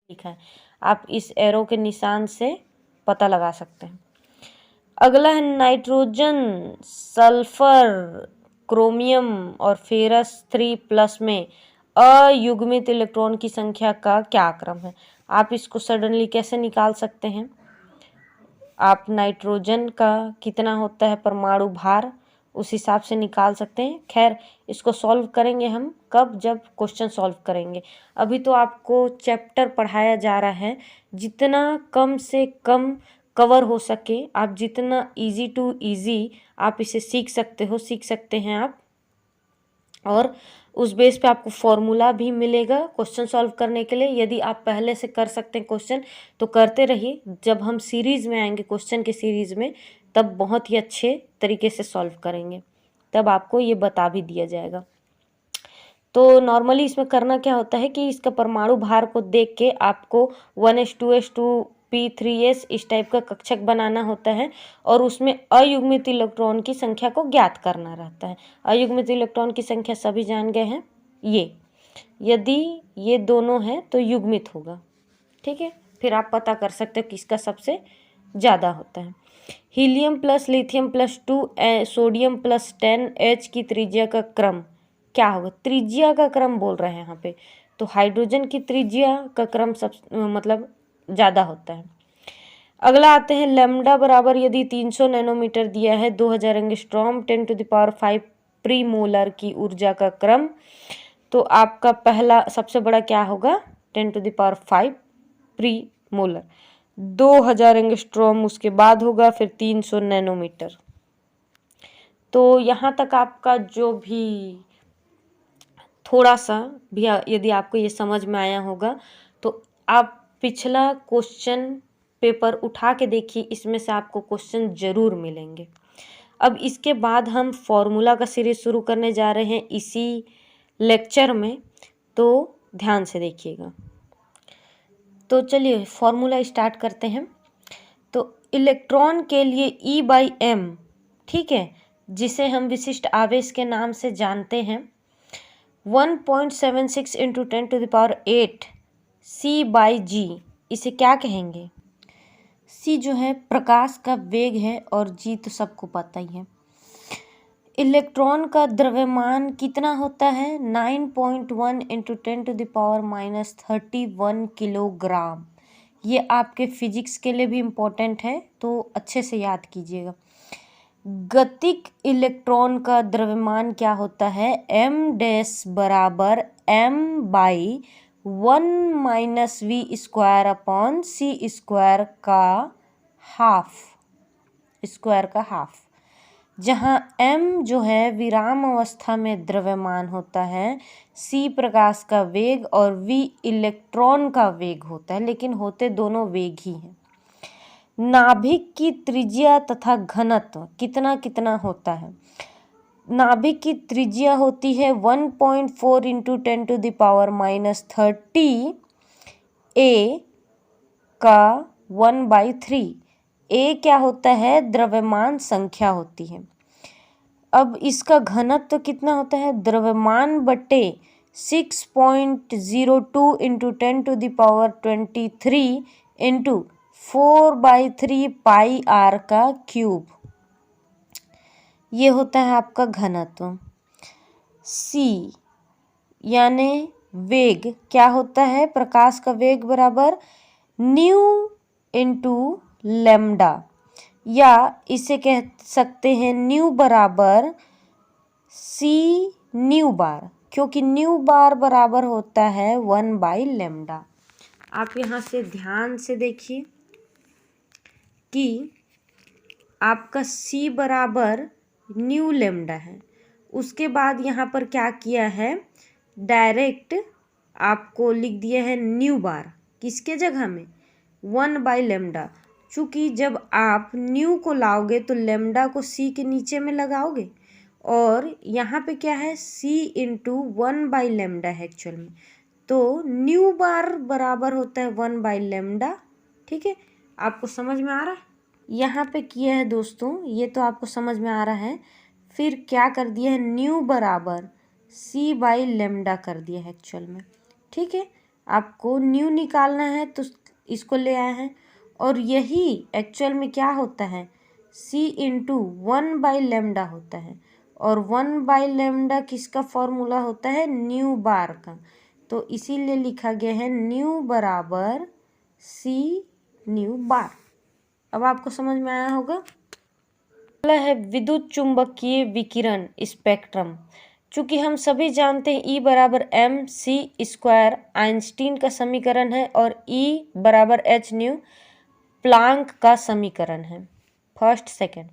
लिखा है, आप इस एरो के निशान से पता लगा सकते हैं। अगला है नाइट्रोजन, सल्फर, क्रोमियम और फेरस 3+ में अयुग्मित इलेक्ट्रॉन की संख्या का क्या क्रम है। आप इसको सडनली कैसे निकाल सकते हैं, आप नाइट्रोजन का कितना होता है परमाणु भार उस हिसाब से निकाल सकते हैं। खैर इसको सॉल्व करेंगे हम कब, जब क्वेश्चन सॉल्व करेंगे। अभी तो आपको चैप्टर पढ़ाया जा रहा है, जितना कम से कम कवर हो सके, आप जितना इजी टू इजी आप इसे सीख सकते हैं आप। और उस बेस पे आपको फॉर्मूला भी मिलेगा क्वेश्चन सॉल्व करने के लिए। यदि आप पहले से कर सकते हैं क्वेश्चन तो करते रहिए, जब हम सीरीज़ में आएंगे क्वेश्चन के सीरीज़ में तब बहुत ही अच्छे तरीके से सॉल्व करेंगे, तब आपको ये बता भी दिया जाएगा। तो नॉर्मली इसमें करना क्या होता है कि इसका परमाणु भार को देख के आपको 1s2s2p3s इस टाइप का कक्षक बनाना होता है और उसमें अयुग्मित इलेक्ट्रॉन की संख्या को ज्ञात करना रहता है। अयुग्मित इलेक्ट्रॉन की संख्या सभी जान गए हैं, ये यदि ये दोनों हैं तो युग्मित होगा, ठीक है। फिर आप पता कर सकते हो किसका सबसे ज़्यादा होता है। Helium plus lithium plus 2 sodium plus 10H की त्रिज्या का क्रम क्या होगा। त्रिज्या का क्रम बोल रहे हैं यहाँ पे, तो हाइड्रोजन की त्रिज्या का क्रम सब मतलब ज़्यादा होता है। अगला आते हैं लैम्डा बराबर यदि 300 नैनोमीटर दिया है 2000 एंगस्ट्रॉम 10⁵ प्री-मोलर की ऊर्जा का क्रम, तो आपका पहला सबसे बड़ा क्या होगा 10⁵ प्री-मोलर, 2000 एंगस्ट्रॉम उसके बाद होगा, फिर 300 नैनोमीटर। तो यहाँ तक आपका जो भी थोड़ा सा भी यदि आपको ये समझ में आया होगा तो आप पिछला क्वेश्चन पेपर उठा के देखिए, इसमें से आपको क्वेश्चन ज़रूर मिलेंगे। अब इसके बाद हम फॉर्मूला का सीरीज शुरू करने जा रहे हैं इसी लेक्चर में, तो ध्यान से देखिएगा। तो चलिए फॉर्मूला स्टार्ट करते हैं। तो इलेक्ट्रॉन के लिए E/m, ठीक है, जिसे हम विशिष्ट आवेश के नाम से जानते हैं, 1.76 × 10⁸ C/g, इसे क्या कहेंगे। C जो है प्रकाश का वेग है और G तो सबको पता ही है। इलेक्ट्रॉन का द्रव्यमान कितना होता है 9.1 × 10⁻31 किलोग्राम। ये आपके फिजिक्स के लिए भी इम्पोर्टेंट है, तो अच्छे से याद कीजिएगा। गतिक इलेक्ट्रॉन का द्रव्यमान क्या होता है m' बराबर m/1 - v² का हाफ, जहाँ m जो है विराम अवस्था में द्रव्यमान होता है, c प्रकाश का वेग और v इलेक्ट्रॉन का वेग होता है, लेकिन होते दोनों वेग ही हैं। नाभिक की त्रिज्या तथा घनत्व कितना कितना होता है। नाभिक की त्रिज्या होती है 1.4 × 10⁻30 A का 1/3। A क्या होता है द्रव्यमान संख्या होती है। अब इसका घनत्व कितना होता है द्रव्यमान बटे 6.02 × 10⁻23 × 4/3 πr का क्यूब, ये होता है आपका घनत्व। C यानी वेग क्या होता है प्रकाश का वेग बराबर न्यू × लैम्डा, या इसे कह सकते हैं न्यू बराबर C न्यू बार, क्योंकि न्यू बार बराबर होता है 1/λ। आप यहाँ से ध्यान से देखिए कि आपका C बराबर न्यू लैम्डा है। उसके बाद यहाँ पर क्या किया है डायरेक्ट आपको लिख दिया है न्यू बार, किसके जगह में 1/λ। चूँकि जब आप न्यू को लाओगे तो लैम्डा को C के नीचे में लगाओगे, और यहाँ पे क्या है C × 1/λ है एक्चुअल में, तो न्यू बार बराबर होता है 1/λ। ठीक है, आपको समझ में आ रहा है। यहाँ पे किया है दोस्तों, ये तो आपको समझ में आ रहा है। फिर क्या कर दिया है न्यू बराबर C/λ कर दिया है एक्चुअल में। ठीक है, आपको न्यू निकालना है तो इसको ले आए हैं, और यही एक्चुअल में क्या होता है, c इंटू 1/λ होता है, और 1/λ किसका फॉर्मूला होता है, न्यू बार का। तो इसीलिए लिखा गया है न्यू बराबर c न्यू बार। अब आपको समझ में आया होगा। अगला है विद्युत चुंबकीय विकिरण स्पेक्ट्रम। चूंकि हम सभी जानते हैं E बराबर mc² आइंस्टीन का समीकरण है, और E बराबर h न्यू प्लांक का समीकरण है, फर्स्ट सेकंड।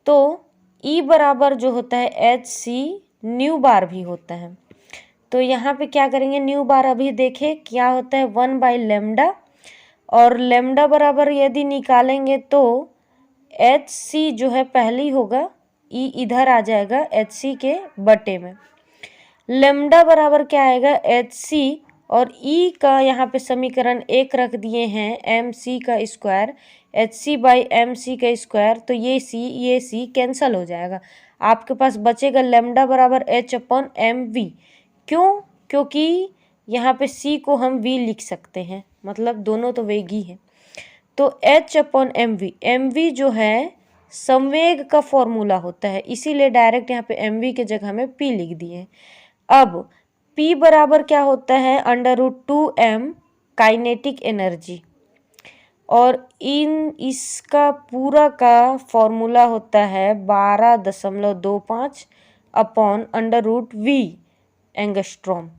तो E बराबर जो होता है hc न्यू बार भी होता है। तो यहाँ पे क्या करेंगे, न्यू बार अभी देखें क्या होता है, 1/λ, और लैम्डा बराबर यदि निकालेंगे तो hc जो है पहले होगा, E इधर आ जाएगा hc के बटे में। लैम्डा बराबर क्या आएगा, hc, और E का यहाँ पे समीकरण 1 रख दिए हैं mc का स्क्वायर, hc/mc का स्क्वायर। तो ये c कैंसल हो जाएगा, आपके पास बचेगा लैम्डा बराबर h/mv। क्यों, क्योंकि यहाँ पे c को हम v लिख सकते हैं, मतलब दोनों तो वेग ही है। तो h/mv, mv जो है संवेग का फॉर्मूला होता है, इसीलिए डायरेक्ट यहाँ पे mv के जगह में p लिख दिए। अब p बराबर क्या होता है, √2m काइनेटिक एनर्जी, और इसका पूरा का फॉर्मूला होता है 12.25 अपॉन √v एंगस्ट्रॉम।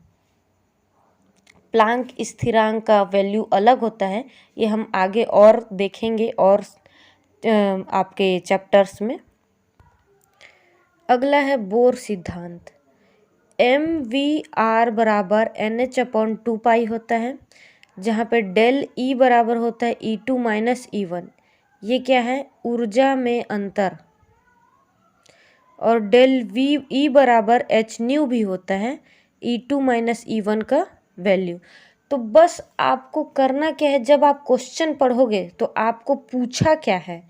प्लांक स्थिरांक का वैल्यू अलग होता है, ये हम आगे और देखेंगे और आपके चैप्टर्स में। अगला है बोर सिद्धांत। mvr बराबर nh/2 होता है, जहाँ पे डेल E बराबर होता है E2 माइनस E1। ये क्या है, ऊर्जा में अंतर, और डेल E बराबर h न्यू भी होता है E2 माइनस E1 का वैल्यू। तो बस आपको करना क्या है, जब आप क्वेश्चन पढ़ोगे तो आपको पूछा क्या है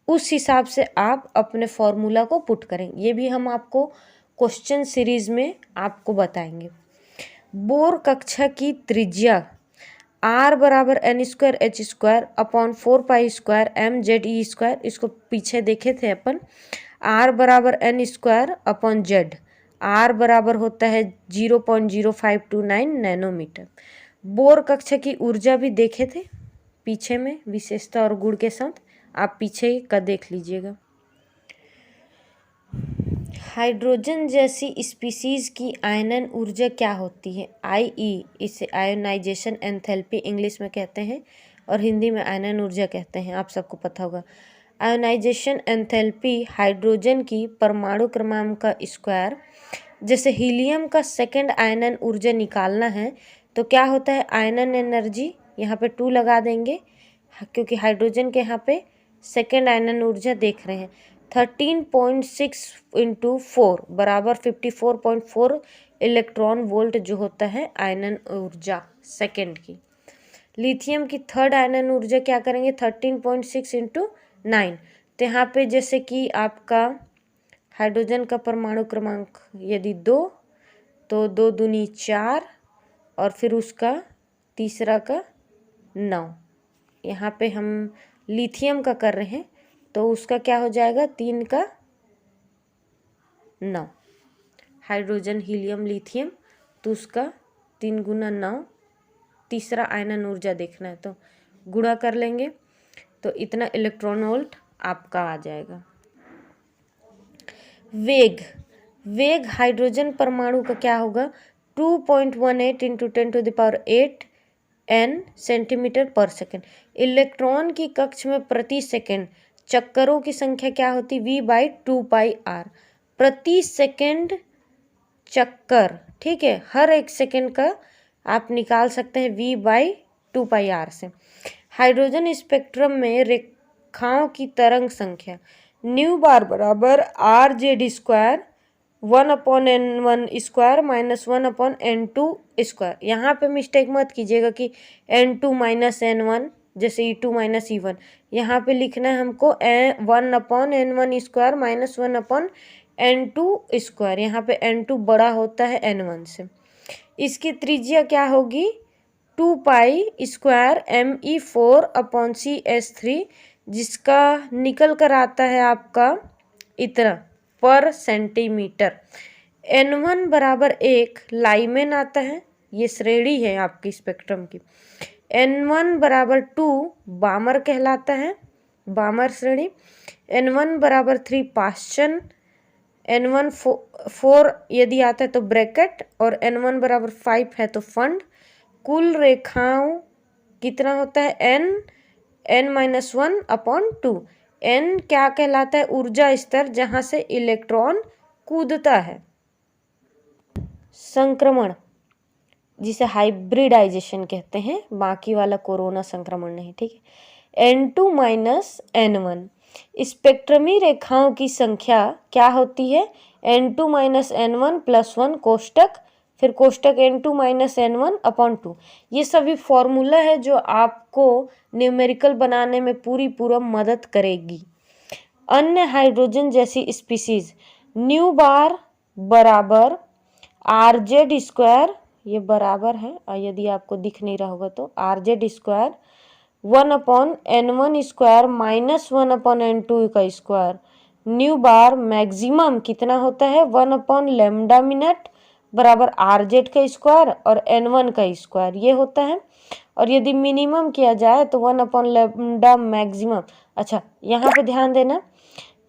उस हिसाब से आप अपने फॉर्मूला को पुट करेंगे। ये भी हम आपको क्वेश्चन सीरीज में आपको बताएंगे। बोर कक्षा की त्रिज्या r बराबर n² h² अपॉन 4π² mze², इसको पीछे देखे थे अपन, r बराबर n² अपॉन z, r बराबर होता है 0.0529 नैनोमीटर। बोर कक्षा की ऊर्जा भी देखे थे पीछे में, विशेषता और गुण के साथ, आप पीछे का देख लीजिएगा। हाइड्रोजन जैसी स्पीसीज की आयनन ऊर्जा क्या होती है, IE, इसे आयोनाइजेशन एंथैल्पी इंग्लिश में कहते हैं, और हिंदी में आयनन ऊर्जा कहते हैं, आप सबको पता होगा। आयोनाइजेशन एंथैल्पी हाइड्रोजन की परमाणु क्रमांक का स्क्वायर। जैसे हीलियम का सेकंड आयनन ऊर्जा निकालना है तो क्या होता है, आयनन एनर्जी यहाँ पे 2 लगा देंगे, क्योंकि हाइड्रोजन के यहाँ पे सेकंड आयनन ऊर्जा देख रहे हैं। 13.6 × 4 बराबर 54.4 इलेक्ट्रॉन वोल्ट जो होता है आयनन ऊर्जा सेकंड की। लिथियम की थर्ड आयनन ऊर्जा क्या करेंगे, 13.6 × 9। तो यहाँ पे जैसे कि आपका हाइड्रोजन का परमाणु क्रमांक यदि 2, तो 2 दूनी 4, और फिर उसका तीसरा का 9। यहाँ पे हम लिथियम का कर रहे हैं तो उसका क्या हो जाएगा, 3 का 9। हाइड्रोजन हिलियम लिथियम, तो उसका 3 गुना 9, तीसरा आयनन ऊर्जा देखना है तो गुणा कर लेंगे तो इतना इलेक्ट्रॉन वोल्ट आपका आ जाएगा। वेग हाइड्रोजन परमाणु का क्या होगा, 2.18 × 10⁸ n सेंटीमीटर पर सेकेंड। इलेक्ट्रॉन की कक्ष में प्रति सेकेंड चक्करों की संख्या क्या होती, v/2πr, प्रति सेकेंड चक्कर, ठीक है, हर एक सेकेंड का आप निकाल सकते हैं v/2πr से। हाइड्रोजन स्पेक्ट्रम में रेखाओं की तरंग संख्या न्यू बार बराबर rz², 1/n1² माइनस 1/n2²। यहाँ पे मिस्टेक मत कीजिएगा कि n2 माइनस n1 जैसे E2 माइनस E1, यहाँ पे लिखना है हमको 1/n1² माइनस 1/n2²। यहाँ पे n2 बड़ा होता है n1 से। इसकी त्रिज्या क्या होगी, 2π² Me4/CS3, जिसका निकल कर आता है आपका इतना पर सेंटीमीटर। N1 बराबर 1 लाइमेन आता है, ये श्रेणी है आपकी स्पेक्ट्रम की। N1 बराबर 2 बामर कहलाता है, बामर श्रेणी। N1 बराबर 3 पाश्चन, N1 4 यदि आता है तो ब्रैकेट, और N1 बराबर 5 है तो फंड। कुल रेखाओं कितना होता है? n-1/2। n क्या कहलाता है? ऊर्जा स्तर जहां से इलेक्ट्रॉन कूदता है। संक्रमण जिसे हाइब्रिडाइजेशन कहते हैं, बाकी वाला कोरोना संक्रमण नहीं, ठीक है। N2-N1 स्पेक्ट्रमी रेखाओं की संख्या क्या होती है? N2-N1 + 1 कोष्टक, फिर कोष्टक N2-N1/2। ये सभी फॉर्मूला है जो आपको न्यूमेरिकल बनाने में पूरा मदद करेगी। अन्य हाइड्रोजन जैसी स्पीसीज न्यू बार बराबर RZ², ये बराबर है, यदि आपको दिख नहीं रहा होगा तो RZ² 1/N1² - 1/N2²। न्यू बार मैक्सिमम कितना होता है? 1/λ बराबर RZ² और N1², ये होता है। और यदि मिनिमम किया जाए तो 1/λ मैक्सिमम। अच्छा, यहाँ पे ध्यान देना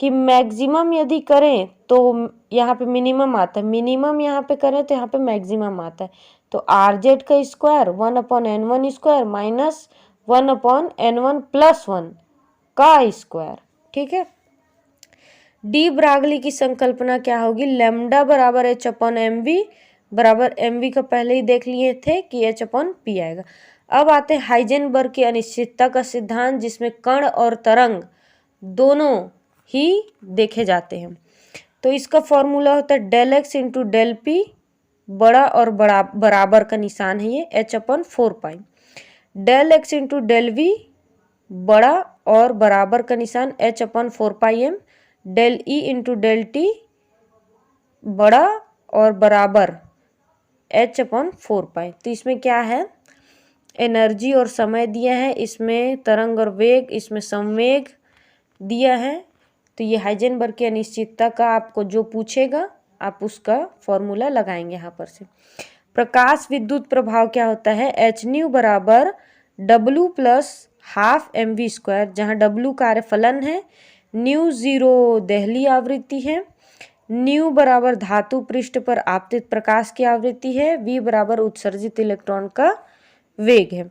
कि मैक्सिमम यदि करें तो यहाँ पे मिनिमम आता है, मिनिमम यहाँ पे करें तो यहाँ पे मैक्सिमम आता है। तो RZ² 1/N1² माइनस 1/N1+1 का स्क्वायर, ठीक है। डी ब्रागली की संकल्पना क्या होगी? लैम्डा बराबर H/mv बराबर mv का पहले ही देख लिए थे कि H/p आएगा। अब आते हैं हाइजेनबर्ग की अनिश्चितता का सिद्धांत, जिसमें कण और तरंग दोनों ही देखे जाते हैं। तो इसका फॉर्मूला होता है ΔX × ΔP, बड़ा और बराबर का निशान है ये, H/4π। ΔX × ΔV, बड़ा और बराबर का निशान H/4πm। ΔE × ΔT, बड़ा और बराबर H/4π। तो इसमें क्या है? एनर्जी और समय दिया है, इसमें तरंग और वेग, इसमें संवेग दिया है। तो ये हाइजेनबर्ग की अनिश्चितता का आपको जो पूछेगा आप उसका फॉर्मूला लगाएंगे यहाँ पर से। प्रकाश विद्युत प्रभाव क्या होता है? hν बराबर W + ½ mv², जहाँ W कार्यफलन है, ν0 देहली आवृत्ति है, ν बराबर धातु पृष्ठ पर आपतित प्रकाश की आवृत्ति है, v बराबर उत्सर्जित इलेक्ट्रॉन का वेग है।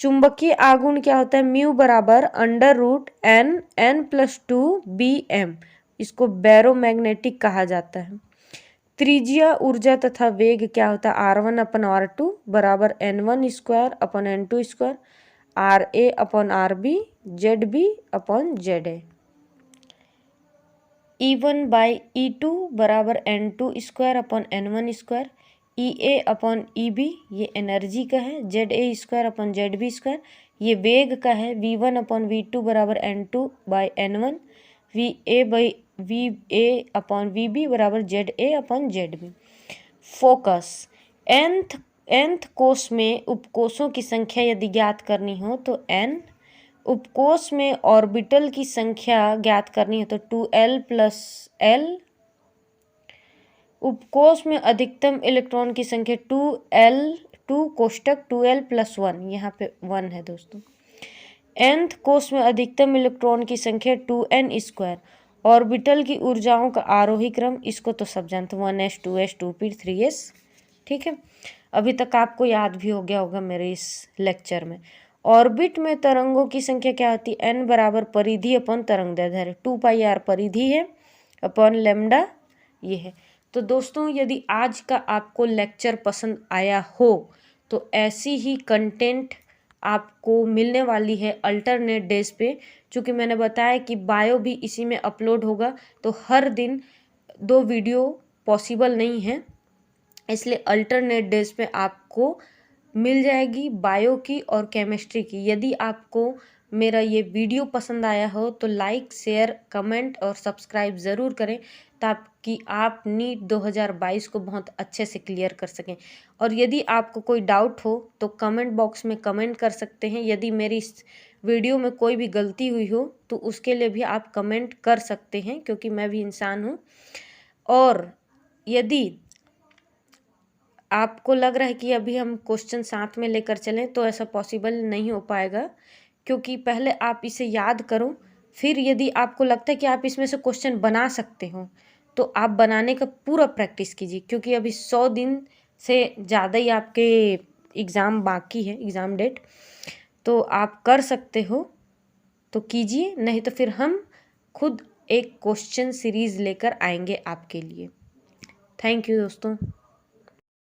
चुंबकीय आघूर्ण क्या होता है? म्यू बराबर √n+2 bm, इसको बैरोमैग्नेटिक कहा जाता है। त्रिज्या, ऊर्जा तथा वेग क्या होता है? R1/R2 बराबर N1² RA/RB ZB/ZA। E1/E2 बराबर N2² N1², EA/EB ये एनर्जी का है, ZA² ZB², ये वेग का है, V1/V2 बराबर N2/N1, VA/VB बराबर ZA/ZB। फोकस, nth कोष में उपकोषों की संख्या यदि ज्ञात करनी हो तो n, उपकोष में ऑर्बिटल की संख्या ज्ञात करनी हो तो 2l + l, उपकोष में अधिकतम इलेक्ट्रॉन की संख्या 2 कोष्टक 2l + 1, यहाँ पे 1 है दोस्तों। nth कोष में अधिकतम इलेक्ट्रॉन की संख्या 2n²। ऑर्बिटल की ऊर्जाओं का आरोही क्रम, इसको तो सब जानते हैं, 1s 2s 2p 3s, ठीक है। अभी तक आपको याद भी हो गया होगा मेरे इस लेक्चर में। ऑर्बिट में तरंगों की संख्या क्या होती है? n बराबर परिधि अपन तरंगदैर्ध्य, 2πr परिधि है अपन लैम्डा, ये है। तो दोस्तों यदि आज का आपको लेक्चर पसंद आया हो तो ऐसी ही कंटेंट आपको मिलने वाली है अल्टरनेट डेज पे। चूँकि मैंने बताया कि बायो भी इसी में अपलोड होगा, तो हर दिन 2 वीडियो पॉसिबल नहीं है, इसलिए अल्टरनेट डेज पे आपको मिल जाएगी बायो की और केमिस्ट्री की। यदि आपको मेरा ये वीडियो पसंद आया हो तो लाइक, शेयर, कमेंट और सब्सक्राइब ज़रूर करें, ताकि आप नीट 2022 को बहुत अच्छे से क्लियर कर सकें। और यदि आपको कोई डाउट हो तो कमेंट बॉक्स में कमेंट कर सकते हैं। यदि मेरी इस वीडियो में कोई भी गलती हुई हो तो उसके लिए भी आप कमेंट कर सकते हैं, क्योंकि मैं भी इंसान हूँ। और यदि आपको लग रहा है कि अभी हम क्वेश्चन साथ में लेकर चलें तो ऐसा पॉसिबल नहीं हो पाएगा, क्योंकि पहले आप इसे याद करो, फिर यदि आपको लगता है कि आप इसमें से क्वेश्चन बना सकते हो तो आप बनाने का पूरा प्रैक्टिस कीजिए, क्योंकि अभी 100 दिन से ज़्यादा ही आपके एग्ज़ाम बाकी है, एग्ज़ाम डेट। तो आप कर सकते हो तो कीजिए, नहीं तो फिर हम खुद एक क्वेश्चन सीरीज़ लेकर आएंगे आपके लिए। थैंक यू दोस्तों।